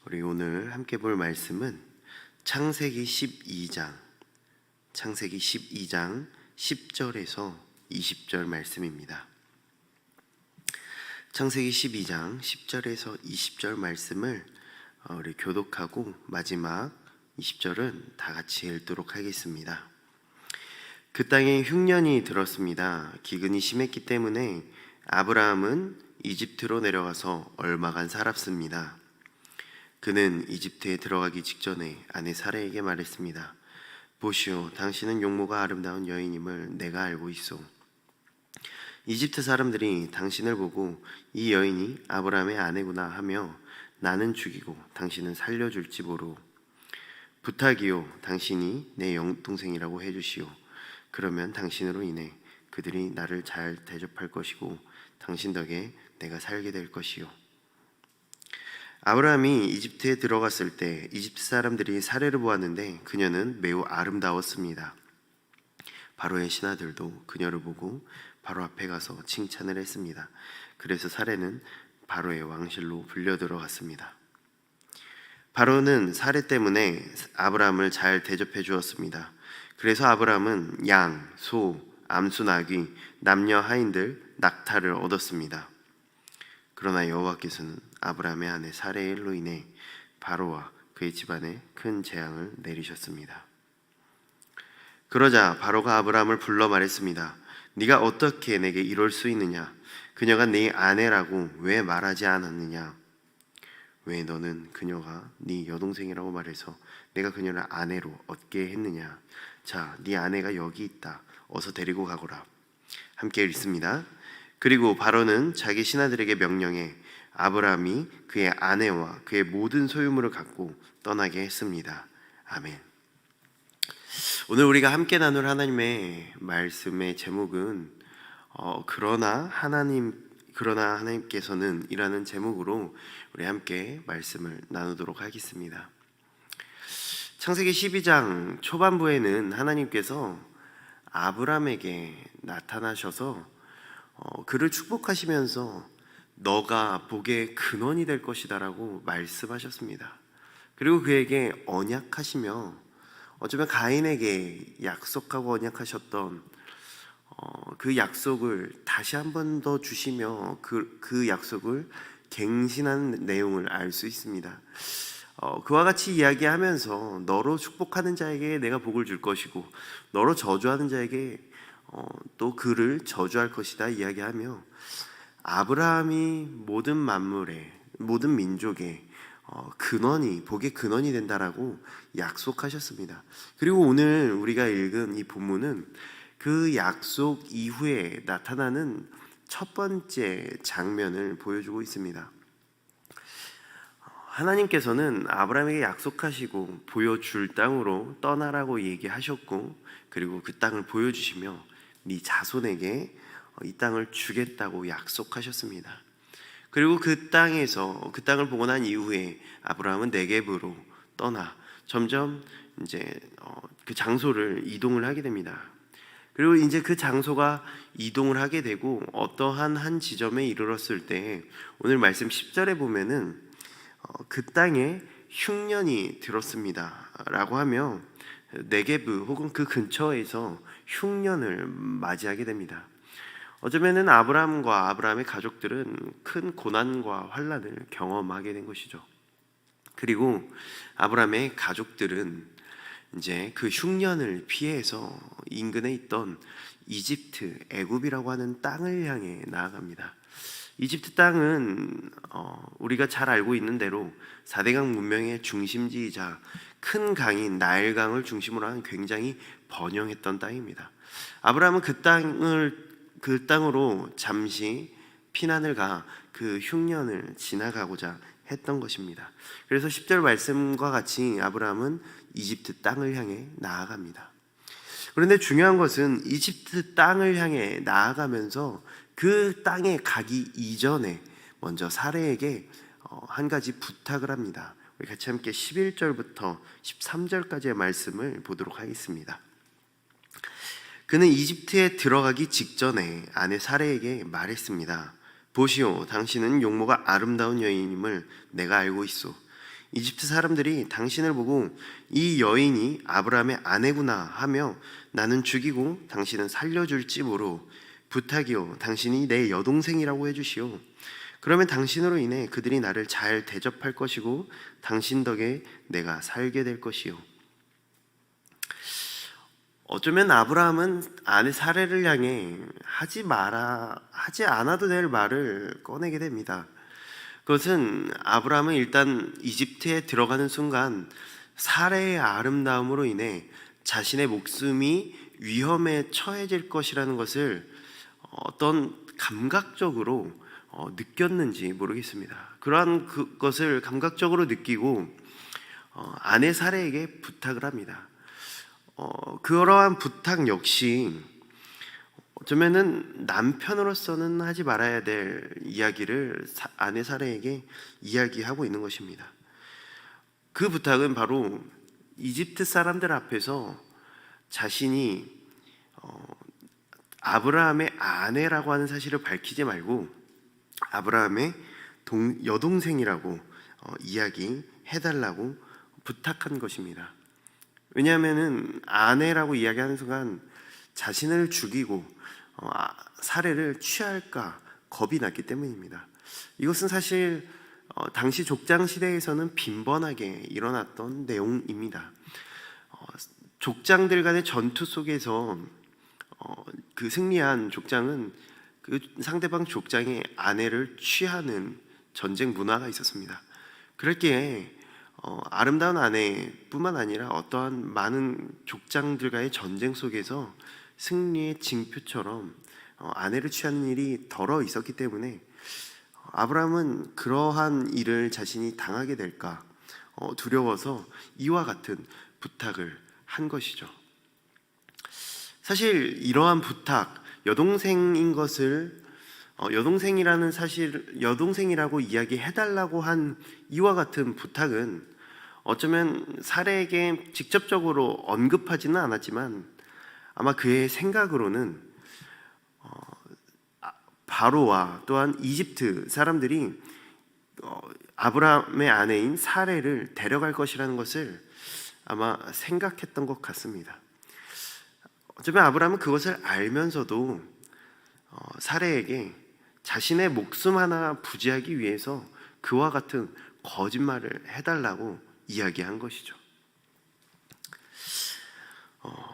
우리 오늘 함께 볼 말씀은 창세기 12장 10절에서 20절 말씀입니다. 창세기 12장 10절에서 20절 말씀을 우리 교독하고 마지막 20절은 다 같이 읽도록 하겠습니다. 그 땅에 흉년이 들었습니다. 기근이 심했기 때문에 아브라함은 이집트로 내려가서 얼마간 살았습니다. 그는 이집트에 들어가기 직전에 아내 사라에게 말했습니다. 보시오, 당신은 용모가 아름다운 여인임을 내가 알고 있소. 이집트 사람들이 당신을 보고 이 여인이 아브라함의 아내구나 하며 나는 죽이고 당신은 살려줄지 모르오. 부탁이요, 당신이 내 영동생이라고 해주시오. 그러면 당신으로 인해 그들이 나를 잘 대접할 것이고 당신 덕에 내가 살게 될 것이요. 아브라함이 이집트에 들어갔을 때 이집트 사람들이 사례를 보았는데 그녀는 매우 아름다웠습니다. 바로의 신하들도 그녀를 보고 바로 앞에 가서 칭찬을 했습니다. 그래서 사례는 바로의 왕실로 불려 들어갔습니다. 바로는 사례 때문에 아브라함을 잘 대접해 주었습니다. 그래서 아브라함은 양, 소, 암수 나귀, 남녀 하인들, 낙타를 얻었습니다. 그러나 여호와께서는 아브라함의 아내 사레의 일로 인해 바로와 그의 집안에 큰 재앙을 내리셨습니다. 그러자 바로가 아브라함을 불러 말했습니다. 네가 어떻게 내게 이럴 수 있느냐? 그녀가 네 아내라고 왜 말하지 않았느냐? 왜 너는 그녀가 네 여동생이라고 말해서 내가 그녀를 아내로 얻게 했느냐? 자, 네 아내가 여기 있다. 어서 데리고 가거라. 함께 읽습니다. 그리고 바로는 자기 신하들에게 명령해 아브라함이 그의 아내와 그의 모든 소유물을 갖고 떠나게 했습니다. 아멘. 오늘 우리가 함께 나눌 하나님의 말씀의 제목은 그러나 하나님께서는 이라는 제목으로 우리 함께 말씀을 나누도록 하겠습니다. 창세기 12장 초반부에는 하나님께서 아브라함에게 나타나셔서 그를 축복하시면서 너가 복의 근원이 될 것이다 라고 말씀하셨습니다. 그리고 그에게 언약하시며 어쩌면 가인에게 약속하고 언약하셨던 그 약속을 다시 한 번 더 주시며 그 약속을 갱신한 내용을 알 수 있습니다. 그와 같이 이야기하면서 너로 축복하는 자에게 내가 복을 줄 것이고 너로 저주하는 자에게 또 그를 저주할 것이다 이야기하며 아브라함이 모든 만물의 모든 민족의 복의 근원이 된다라고 약속하셨습니다. 그리고 오늘 우리가 읽은 이 본문은 그 약속 이후에 나타나는 첫 번째 장면을 보여주고 있습니다. 하나님께서는 아브라함에게 약속하시고 보여줄 땅으로 떠나라고 얘기하셨고 그리고 그 땅을 보여주시며 네 자손에게 이 땅을 주겠다고 약속하셨습니다. 그리고 그 땅을 보고 난 이후에 아브라함은 네겝으로 떠나 점점 이제 그 장소를 이동을 하게 됩니다. 그리고 이제 그 장소가 이동을 하게 되고 어떠한 한 지점에 이르렀을 때 오늘 말씀 10절에 보면은 그 땅에 흉년이 들었습니다 라고 하며 네게브 혹은 그 근처에서 흉년을 맞이하게 됩니다. 어쩌면은 아브라함과 아브라함의 가족들은 큰 고난과 환난을 경험하게 된 것이죠. 그리고 아브라함의 가족들은 이제 그 흉년을 피해서 인근에 있던 이집트, 애굽이라고 하는 땅을 향해 나아갑니다. 이집트 땅은 우리가 잘 알고 있는 대로 4대강 문명의 중심지이자 큰 강인 나일강을 중심으로 한 굉장히 번영했던 땅입니다. 아브라함은 그 땅으로 잠시 피난을 가 그 흉년을 지나가고자 했던 것입니다. 그래서 10절 말씀과 같이 아브라함은 이집트 땅을 향해 나아갑니다. 그런데 중요한 것은 이집트 땅을 향해 나아가면서 그 땅에 가기 이전에 먼저 사레에게 한 가지 부탁을 합니다. 우리 같이 함께 11절부터 13절까지의 말씀을 보도록 하겠습니다. 그는 이집트에 들어가기 직전에 아내 사레에게 말했습니다. 보시오, 당신은 용모가 아름다운 여인임을 내가 알고 있소. 이집트 사람들이 당신을 보고 이 여인이 아브라함의 아내구나 하며 나는 죽이고 당신은 살려줄지 모르 부탁이요 당신이 내 여동생이라고 해주시오. 그러면 당신으로 인해 그들이 나를 잘 대접할 것이고 당신 덕에 내가 살게 될 것이요. 어쩌면 아브라함은 아내 사례를 향해 하지 않아도 될 말을 꺼내게 됩니다. 그것은 아브라함은 일단 이집트에 들어가는 순간 사례의 아름다움으로 인해 자신의 목숨이 위험에 처해질 것이라는 것을 어떤 감각적으로 느꼈는지 모르겠습니다. 그러한 그것을 감각적으로 느끼고 아내 사례에게 부탁을 합니다. 그러한 부탁 역시 어쩌면은 남편으로서는 하지 말아야 될 이야기를 아내 사례에게 이야기하고 있는 것입니다. 그 부탁은 바로 이집트 사람들 앞에서 자신이 아브라함의 아내라고 하는 사실을 밝히지 말고 아브라함의 여동생이라고 이야기해달라고 부탁한 것입니다. 왜냐하면은 아내라고 이야기하는 순간 자신을 죽이고 살해를 취할까 겁이 났기 때문입니다. 이것은 사실 당시 족장 시대에서는 빈번하게 일어났던 내용입니다. 족장들 간의 전투 속에서 그 승리한 족장은 그 상대방 족장의 아내를 취하는 전쟁 문화가 있었습니다. 그랬기에 아름다운 아내뿐만 아니라 어떠한 많은 족장들과의 전쟁 속에서 승리의 징표처럼 아내를 취하는 일이 덜어 있었기 때문에 아브라함은 그러한 일을 자신이 당하게 될까 두려워서 이와 같은 부탁을 한 것이죠. 사실 이러한 부탁, 여동생인 것을 여동생이라는 사실, 여동생이라고 이야기해달라고 한 이와 같은 부탁은 어쩌면 사례에게 직접적으로 언급하지는 않았지만 아마 그의 생각으로는 바로와 또한 이집트 사람들이 아브라함의 아내인 사례를 데려갈 것이라는 것을 아마 생각했던 것 같습니다. 어쩌면 아브라함은 그것을 알면서도 사례에게 자신의 목숨 하나 부지하기 위해서 그와 같은 거짓말을 해달라고 이야기한 것이죠.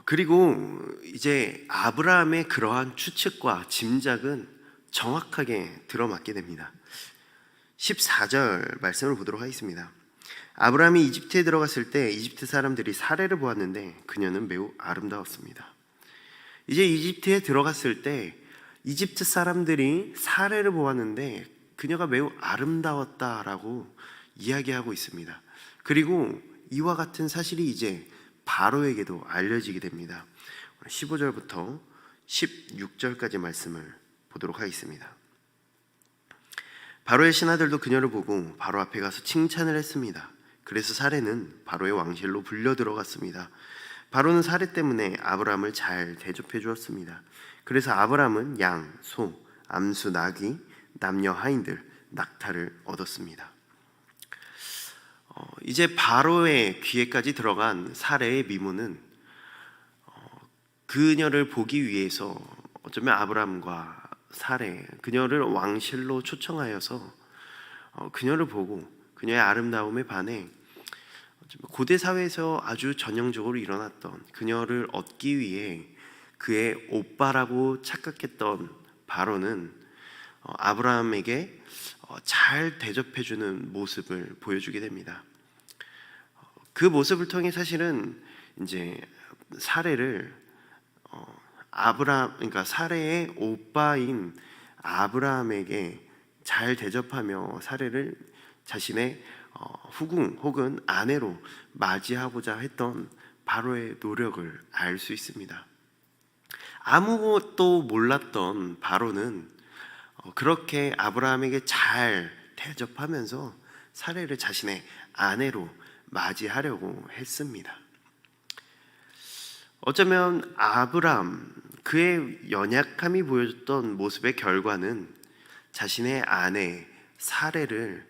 그리고 이제 아브라함의 그러한 추측과 짐작은 정확하게 들어맞게 됩니다. 14절 말씀을 보도록 하겠습니다. 아브라함이 이집트에 들어갔을 때 이집트 사람들이 사례를 보았는데 그녀는 매우 아름다웠습니다. 이제 이집트에 들어갔을 때 이집트 사람들이 사례를 보았는데 그녀가 매우 아름다웠다라고 이야기하고 있습니다. 그리고 이와 같은 사실이 이제 바로에게도 알려지게 됩니다. 15절부터 16절까지 말씀을 보도록 하겠습니다. 바로의 신하들도 그녀를 보고 바로 앞에 가서 칭찬을 했습니다. 그래서 사례는 바로의 왕실로 불려 들어갔습니다. 바로는 사례 때문에 아브라함을 잘 대접해 주었습니다. 그래서 아브라함은 양, 소, 암수, 나귀, 남녀 하인들, 낙타를 얻었습니다. 이제 바로의 귀에까지 들어간 사례의 미모는 그녀를 보기 위해서 어쩌면 아브라함과 사례, 그녀를 왕실로 초청하여서 그녀를 보고 그녀의 아름다움에 반해 고대 사회에서 아주 전형적으로 일어났던 그녀를 얻기 위해 그의 오빠라고 착각했던 바로는 아브라함에게 잘 대접해주는 모습을 보여주게 됩니다. 그 모습을 통해 사실은 이제 사례를 그러니까 사례의 오빠인 아브라함에게 잘 대접하며 사례를 자신의 후궁 혹은 아내로 맞이하고자 했던 바로의 노력을 알 수 있습니다. 아무것도 몰랐던 바로는 그렇게 아브라함에게 잘 대접하면서 사례를 자신의 아내로 맞이하려고 했습니다. 어쩌면 아브라함, 그의 연약함이 보여줬던 모습의 결과는 자신의 아내 사례를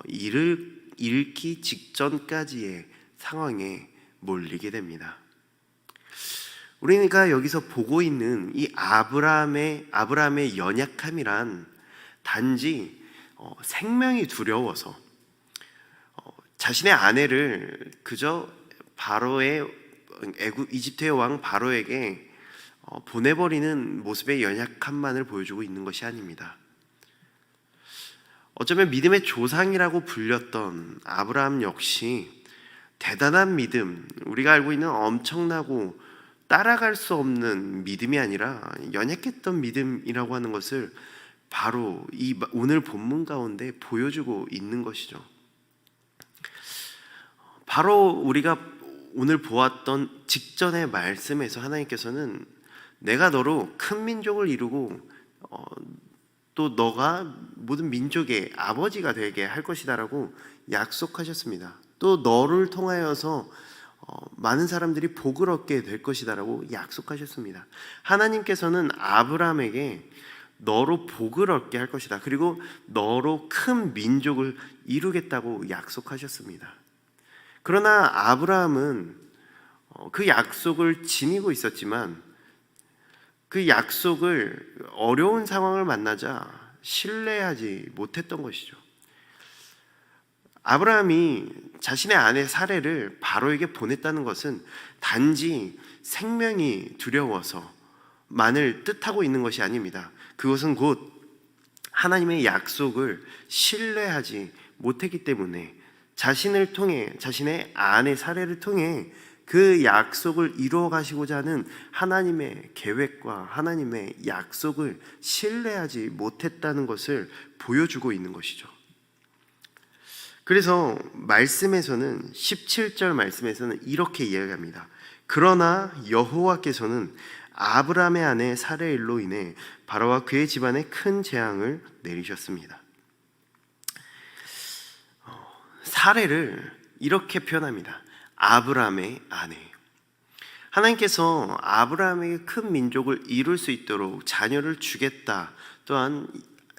잃을 잃기 직전까지의 상황에 몰리게 됩니다. 우리가 여기서 보고 있는 이 아브라함의 연약함이란 단지 생명이 두려워서 자신의 아내를 그저 이집트의 왕 바로에게 보내버리는 모습의 연약함만을 보여주고 있는 것이 아닙니다. 어쩌면 믿음의 조상이라고 불렸던 아브라함 역시 대단한 믿음, 우리가 알고 있는 엄청나고 따라갈 수 없는 믿음이 아니라 연약했던 믿음이라고 하는 것을 바로 이 오늘 본문 가운데 보여주고 있는 것이죠. 바로 우리가 오늘 보았던 직전의 말씀에서 하나님께서는 내가 너로 큰 민족을 이루고 또 너가 모든 민족의 아버지가 되게 할 것이다라고 약속하셨습니다. 또 너를 통하여서 많은 사람들이 복을 얻게 될 것이다라고 약속하셨습니다. 하나님께서는 아브라함에게 너로 복을 얻게 할 것이다, 그리고 너로 큰 민족을 이루겠다고 약속하셨습니다. 그러나 아브라함은 그 약속을 지니고 있었지만 그 약속을 어려운 상황을 만나자 신뢰하지 못했던 것이죠. 아브라함이 자신의 아내 사레를 바로에게 보냈다는 것은 단지 생명이 두려워서만을 뜻하고 있는 것이 아닙니다. 그것은 곧 하나님의 약속을 신뢰하지 못했기 때문에 자신을 통해, 자신의 아내 사레를 통해 그 약속을 이루어 가시고자 하는 하나님의 계획과 하나님의 약속을 신뢰하지 못했다는 것을 보여주고 있는 것이죠. 그래서 말씀에서는 17절 말씀에서는 이렇게 이야기합니다. 그러나 여호와께서는 아브라함의 아내 사레의 일로 인해 바로와 그의 집안에 큰 재앙을 내리셨습니다. 사레를 이렇게 표현합니다. 아브라함의 아내. 하나님께서 아브라함에게 큰 민족을 이룰 수 있도록 자녀를 주겠다, 또한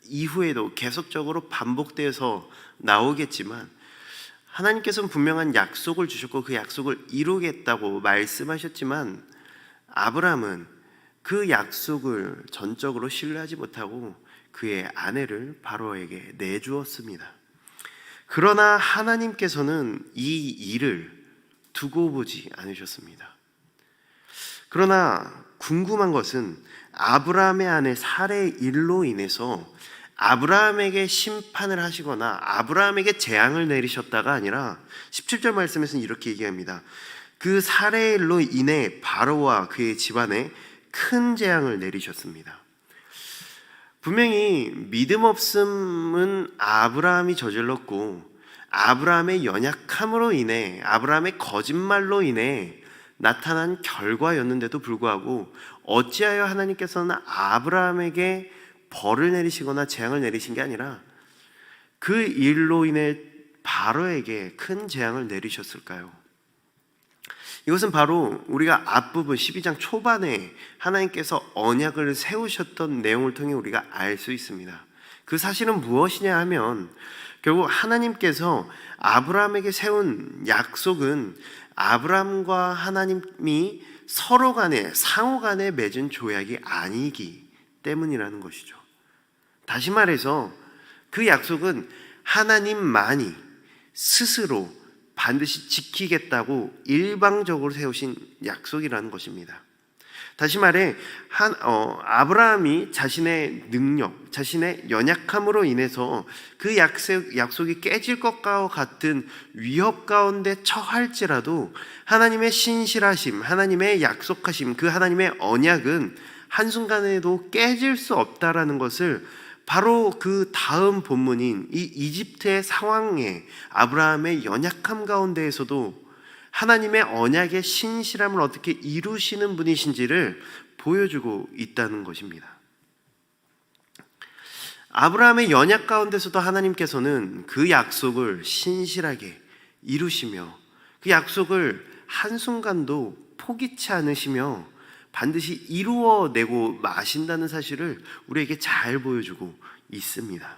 이후에도 계속적으로 반복되어서 나오겠지만 하나님께서는 분명한 약속을 주셨고 그 약속을 이루겠다고 말씀하셨지만 아브라함은 그 약속을 전적으로 신뢰하지 못하고 그의 아내를 바로에게 내주었습니다. 그러나 하나님께서는 이 일을 두고 보지 않으셨습니다. 그러나 궁금한 것은 아브라함의 아내 사레의 일로 인해서 아브라함에게 심판을 하시거나 아브라함에게 재앙을 내리셨다가 아니라 17절 말씀에서는 이렇게 얘기합니다. 그 사레의 일로 인해 바로와 그의 집안에 큰 재앙을 내리셨습니다. 분명히 믿음 없음은 아브라함이 저질렀고 아브라함의 연약함으로 인해, 아브라함의 거짓말로 인해 나타난 결과였는데도 불구하고 어찌하여 하나님께서는 아브라함에게 벌을 내리시거나 재앙을 내리신 게 아니라 그 일로 인해 바로에게 큰 재앙을 내리셨을까요? 이것은 바로 우리가 앞부분 12장 초반에 하나님께서 언약을 세우셨던 내용을 통해 우리가 알 수 있습니다. 그 사실은 무엇이냐 하면 결국 하나님께서 아브라함에게 세운 약속은 아브라함과 하나님이 서로 간에 상호 간에 맺은 조약이 아니기 때문이라는 것이죠. 다시 말해서 그 약속은 하나님만이 스스로 반드시 지키겠다고 일방적으로 세우신 약속이라는 것입니다. 다시 말해 아브라함이 자신의 능력, 자신의 연약함으로 인해서 그 약속이 깨질 것과 같은 위협 가운데 처할지라도 하나님의 신실하심, 하나님의 약속하심, 그 하나님의 언약은 한순간에도 깨질 수 없다라는 것을 바로 그 다음 본문인 이 이집트의 상황에 아브라함의 연약함 가운데에서도 하나님의 언약의 신실함을 어떻게 이루시는 분이신지를 보여주고 있다는 것입니다. 아브라함의 연약 가운데서도 하나님께서는 그 약속을 신실하게 이루시며 그 약속을 한순간도 포기치 않으시며 반드시 이루어내고 마신다는 사실을 우리에게 잘 보여주고 있습니다.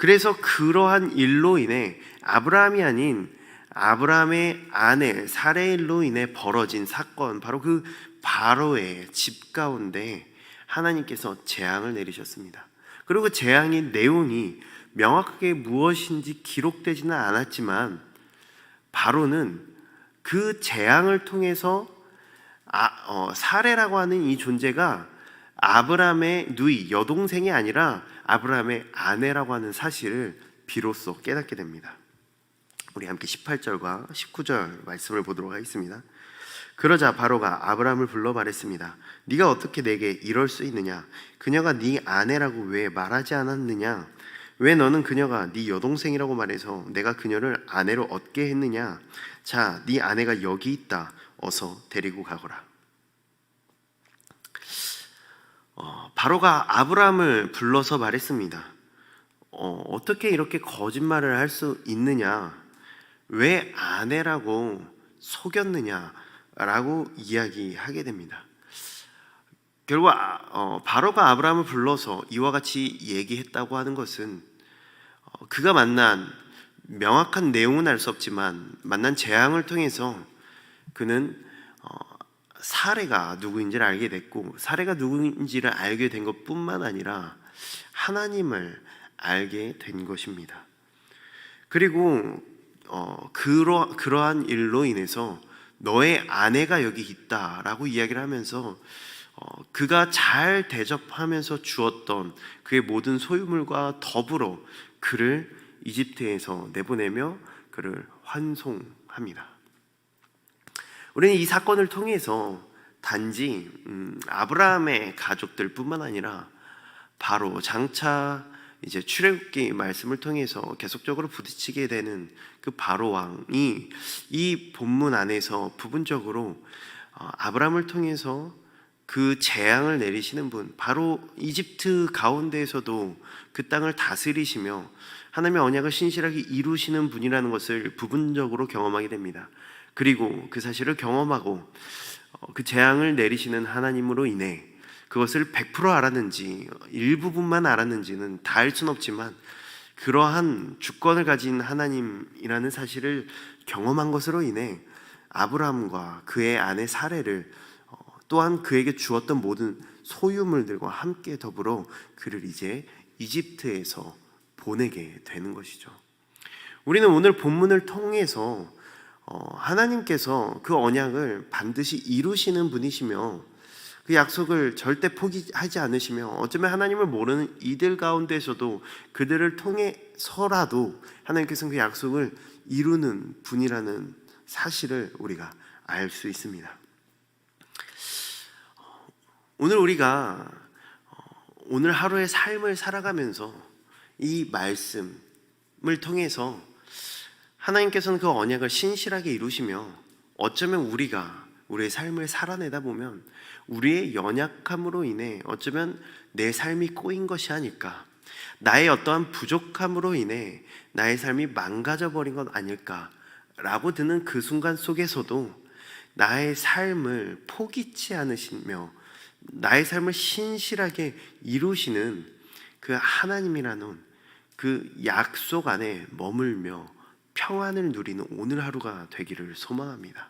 그래서 그러한 일로 인해 아브라함이 아닌 아브라함의 아내 사레일로 인해 벌어진 사건, 바로 그 바로의 집 가운데 하나님께서 재앙을 내리셨습니다. 그리고 그 재앙의 내용이 명확하게 무엇인지 기록되지는 않았지만 바로는 그 재앙을 통해서 사레라고 하는 이 존재가 아브라함의 누이, 여동생이 아니라 아브라함의 아내라고 하는 사실을 비로소 깨닫게 됩니다. 우리 함께 18절과 19절 말씀을 보도록 하겠습니다. 그러자 바로가 아브라함을 불러 말했습니다. 네가 어떻게 내게 이럴 수 있느냐? 그녀가 네 아내라고 왜 말하지 않았느냐? 왜 너는 그녀가 네 여동생이라고 말해서 내가 그녀를 아내로 얻게 했느냐? 자, 네 아내가 여기 있다. 어서 데리고 가거라. 바로가 아브라함을 불러서 말했습니다. 어떻게 이렇게 거짓말을 할 수 있느냐? 왜 아내라고 속였느냐라고 이야기하게 됩니다. 결국 바로가 아브라함을 불러서 이와 같이 얘기했다고 하는 것은 그가 만난, 명확한 내용은 알 수 없지만 만난 재앙을 통해서 그는 사레가 누구인지를 알게 됐고, 사레가 누구인지를 알게 된 것뿐만 아니라 하나님을 알게 된 것입니다. 그리고 그러한 일로 인해서 너의 아내가 여기 있다라고 이야기를 하면서 그가 잘 대접하면서 주었던 그의 모든 소유물과 더불어 그를 이집트에서 내보내며 그를 환송합니다. 우리는 이 사건을 통해서 단지 아브라함의 가족들뿐만 아니라 바로 장차 이제 출애굽기 말씀을 통해서 계속적으로 부딪히게 되는 그 바로 왕이 이 본문 안에서 부분적으로 아브라함을 통해서 그 재앙을 내리시는 분, 바로 이집트 가운데에서도 그 땅을 다스리시며 하나님의 언약을 신실하게 이루시는 분이라는 것을 부분적으로 경험하게 됩니다. 그리고 그 사실을 경험하고 그 재앙을 내리시는 하나님으로 인해 그것을 100% 알았는지 일부분만 알았는지는 다 알 수는 없지만 그러한 주권을 가진 하나님이라는 사실을 경험한 것으로 인해 아브라함과 그의 아내 사레를 또한 그에게 주었던 모든 소유물들과 함께 더불어 그를 이제 이집트에서 보내게 되는 것이죠. 우리는 오늘 본문을 통해서 하나님께서 그 언약을 반드시 이루시는 분이시며 그 약속을 절대 포기하지 않으시며 어쩌면 하나님을 모르는 이들 가운데서도 그들을 통해서라도 하나님께서는 그 약속을 이루는 분이라는 사실을 우리가 알 수 있습니다. 오늘 우리가 오늘 하루의 삶을 살아가면서 이 말씀을 통해서 하나님께서는 그 언약을 신실하게 이루시며 어쩌면 우리가 우리의 삶을 살아내다 보면 우리의 연약함으로 인해 어쩌면 내 삶이 꼬인 것이 아닐까, 나의 어떠한 부족함으로 인해 나의 삶이 망가져버린 것 아닐까라고 드는 그 순간 속에서도 나의 삶을 포기치 않으시며 나의 삶을 신실하게 이루시는 그 하나님이라는 그 약속 안에 머물며 평안을 누리는 오늘 하루가 되기를 소망합니다.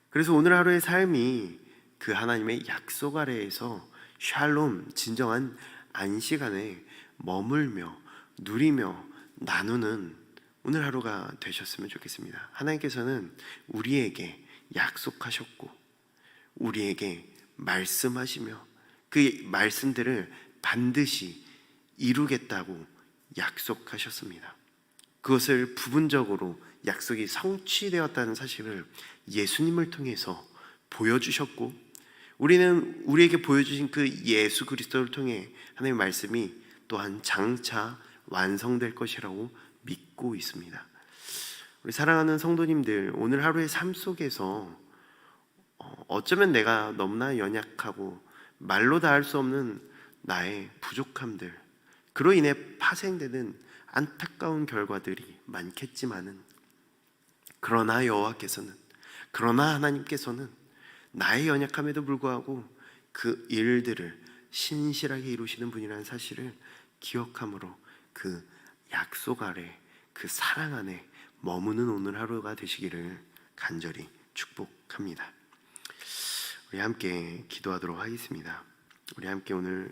그래서 오늘 하루의 삶이 그 하나님의 약속 아래에서 샬롬, 진정한 안식 안에 머물며 누리며 나누는 오늘 하루가 되셨으면 좋겠습니다. 하나님께서는 우리에게 약속하셨고 우리에게 말씀하시며 그 말씀들을 반드시 이루겠다고 약속하셨습니다. 그것을 부분적으로 약속이 성취되었다는 사실을 예수님을 통해서 보여주셨고 우리는 우리에게 보여주신 그 예수 그리스도를 통해 하나님의 말씀이 또한 장차 완성될 것이라고 믿고 있습니다. 우리 사랑하는 성도님들, 오늘 하루의 삶 속에서 어쩌면 내가 너무나 연약하고 말로 다 할 수 없는 나의 부족함들, 그로 인해 파생되는 안타까운 결과들이 많겠지만은 그러나 여호와께서는, 그러나 하나님께서는 나의 연약함에도 불구하고 그 일들을 신실하게 이루시는 분이라는 사실을 기억함으로 그 약속 아래, 그 사랑 안에 머무는 오늘 하루가 되시기를 간절히 축복합니다. 우리 함께 기도하도록 하겠습니다. 우리 함께 오늘